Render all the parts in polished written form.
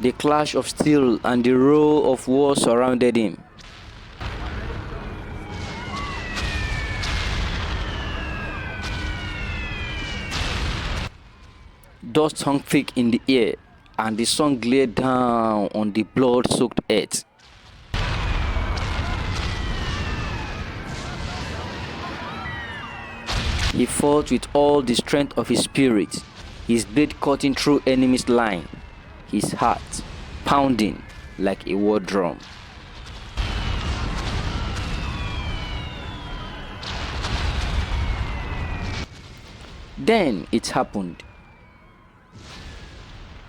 The clash of steel and the roar of war surrounded him. Dust hung thick in the air, and the sun glared down on the blood-soaked earth. He fought with all the strength of his spirit, his blade cutting through enemy's line, his heart pounding like a war drum. Then it happened.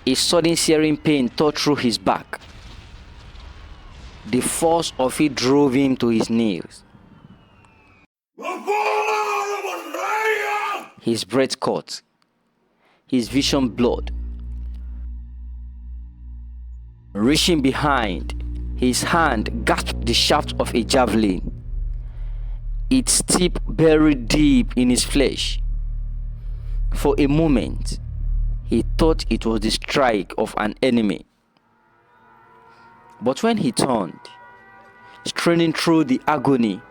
A sudden searing pain tore through his back. The force of it drove him to his knees. His breath caught. His vision blurred. Reaching behind, his hand grasped the shaft of a javelin, its tip buried deep in his flesh. For a moment, he thought it was the strike of an enemy. But when he turned, straining through the agony,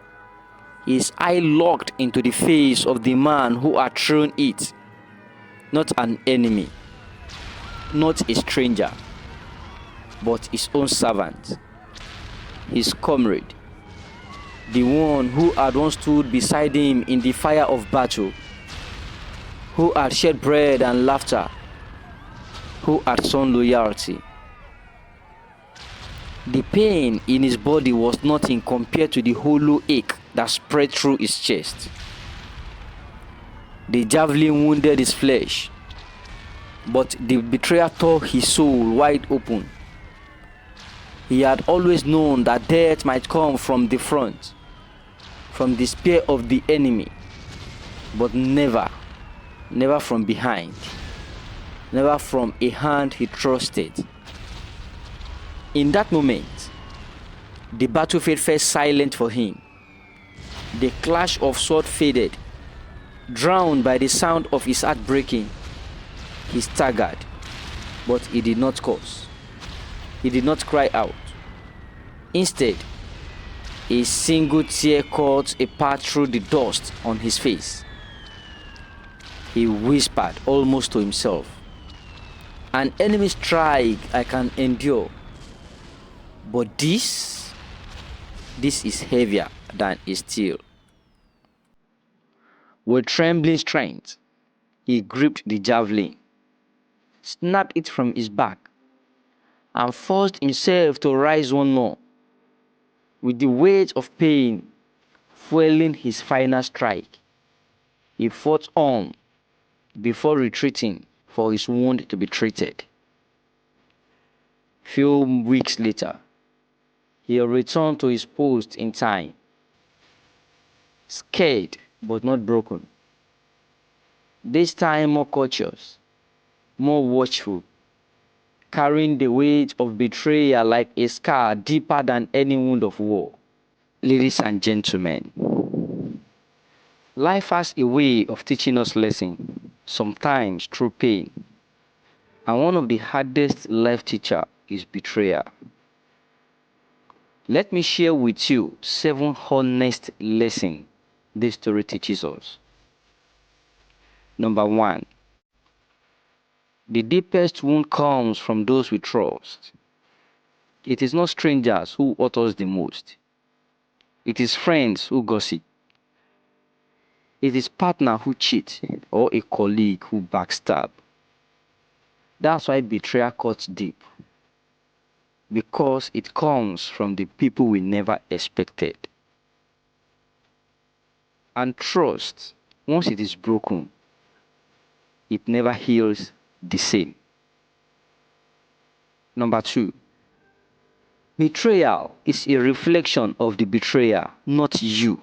his eye locked into the face of the man who had thrown it. Not an enemy, not a stranger, but his own servant, his comrade, the one who had once stood beside him in the fire of battle, who had shared bread and laughter, who had shown loyalty. The pain in his body was nothing compared to the hollow ache that spread through his chest. The javelin wounded his flesh, but the betrayer tore his soul wide open. He had always known that death might come from the front, from the spear of the enemy, but never from behind. Never from a hand he trusted. In that moment, the battlefield fell silent for him. The clash of swords faded, drowned by the sound of his heart breaking. He staggered, but he did not curse. He did not cry out. Instead, a single tear cut a path through the dust on his face. He whispered almost to himself, "An enemy strike I can endure, but this is heavier than a steel." With trembling strength, he gripped the javelin, snapped it from his back, and forced himself to rise one more, with the weight of pain fueling his final strike. He fought on before retreating for his wound to be treated. Few weeks later, he returned to his post in time, scared but not broken. This time more cautious, more watchful, carrying the weight of betrayal like a scar deeper than any wound of war. Ladies and gentlemen, life has a way of teaching us lessons, sometimes through pain. And one of the hardest life teachers is betrayal. Let me share with you 7 honest lessons this story teaches us. Number 1, the deepest wound comes from those we trust. It is not strangers who hurt us the most. It is friends who gossip. It is partner who cheat or a colleague who backstab. That's why betrayal cuts deep, because it comes from the people we never expected. And trust, once it is broken, it never heals the same. Number 2, betrayal is a reflection of the betrayer, not you.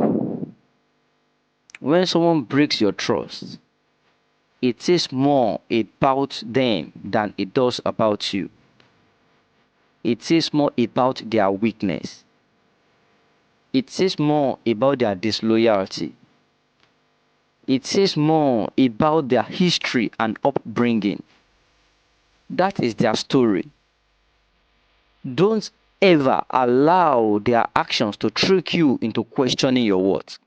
When someone breaks your trust, it says more about them than it does about you. It says more about their weakness. It says more about their disloyalty. It says more about their history and upbringing. That is their story. Don't ever allow their actions to trick you into questioning your worth.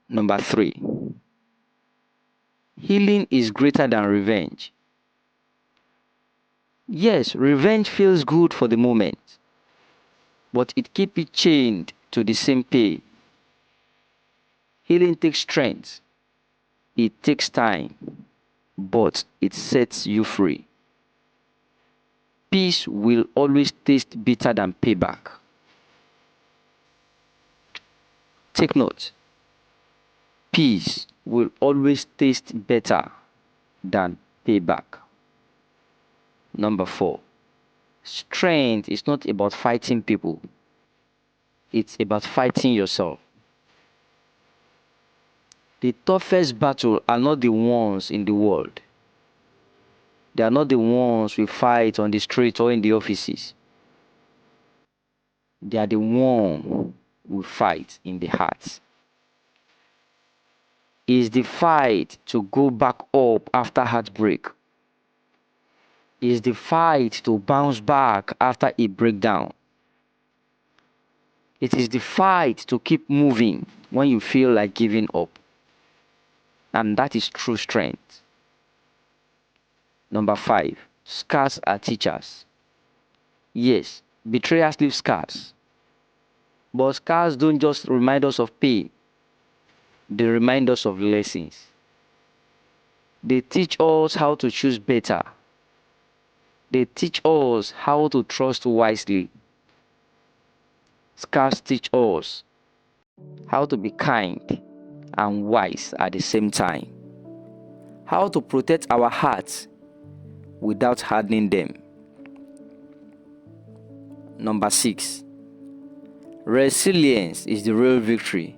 Number 3. Healing is greater than revenge. Yes, revenge feels good for the moment, but it keeps you chained to the same pain. Healing takes strength. It takes time, but it sets you free. Peace will always taste bitter than payback. Take note. Peace will always taste better than payback. Number 4. Strength is not about fighting people. It's about fighting yourself. The toughest battles are not the ones in the world. They are not the ones we fight on the street or in the offices. They are the ones we fight in the hearts. It's the fight to go back up after heartbreak. It's the fight to bounce back after a breakdown. It is the fight to keep moving when you feel like giving up. And that is true strength. Number 5. Scars are teachers. Yes, betrayals leave scars. But scars don't just remind us of pain. They remind us of lessons. They teach us how to choose better. They teach us how to trust wisely. Scars teach us how to be kind and wise at the same time. How to protect our hearts without hardening them. Number 6. Resilience is the real victory.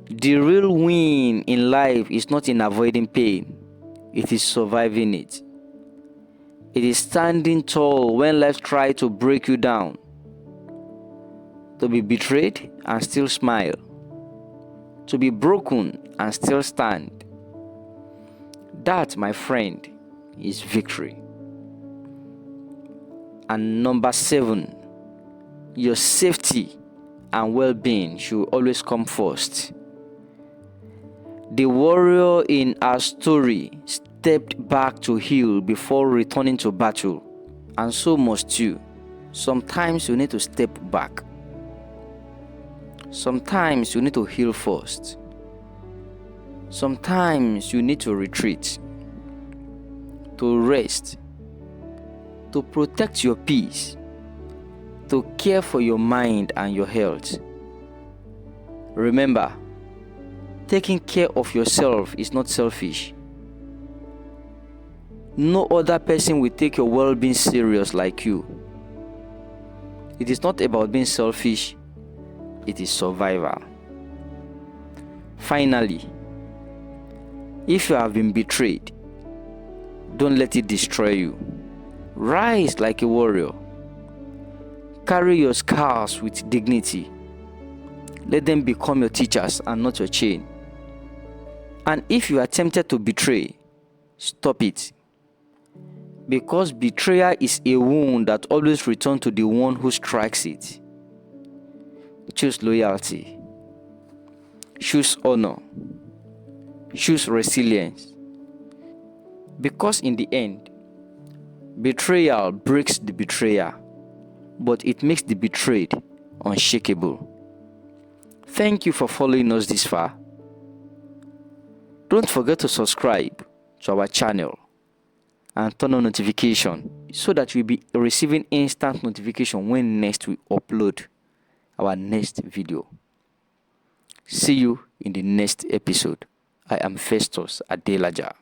The real win in life is not in avoiding pain, it is surviving it. It is standing tall when life tries to break you down. To be betrayed and still smile. To be broken and still stand. That, my friend, is victory. And number 7, your safety and well-being should always come first. The warrior in our story stepped back to heal before returning to battle, and so must you. Sometimes you need to step back. Sometimes you need to heal first. Sometimes you need to retreat, to rest, to protect your peace, to care for your mind and your health. Remember, taking care of yourself is not selfish. No other person will take your well-being serious like you. It is not about being selfish, it is survival. Finally, if you have been betrayed, don't let it destroy you. Rise like a warrior. Carry your scars with dignity. Let them become your teachers and not your chain. And if you are tempted to betray, stop it. Because betrayal is a wound that always returns to the one who strikes it. Choose loyalty. Choose honor. Choose resilience. Because in the end, betrayal breaks the betrayer, but it makes the betrayed unshakable. Thank you for following us this far. Don't forget to subscribe to our channel and turn on notification so that you'll be receiving instant notification when next we upload our next video. See you in the next episode. I am Festus Adelaja.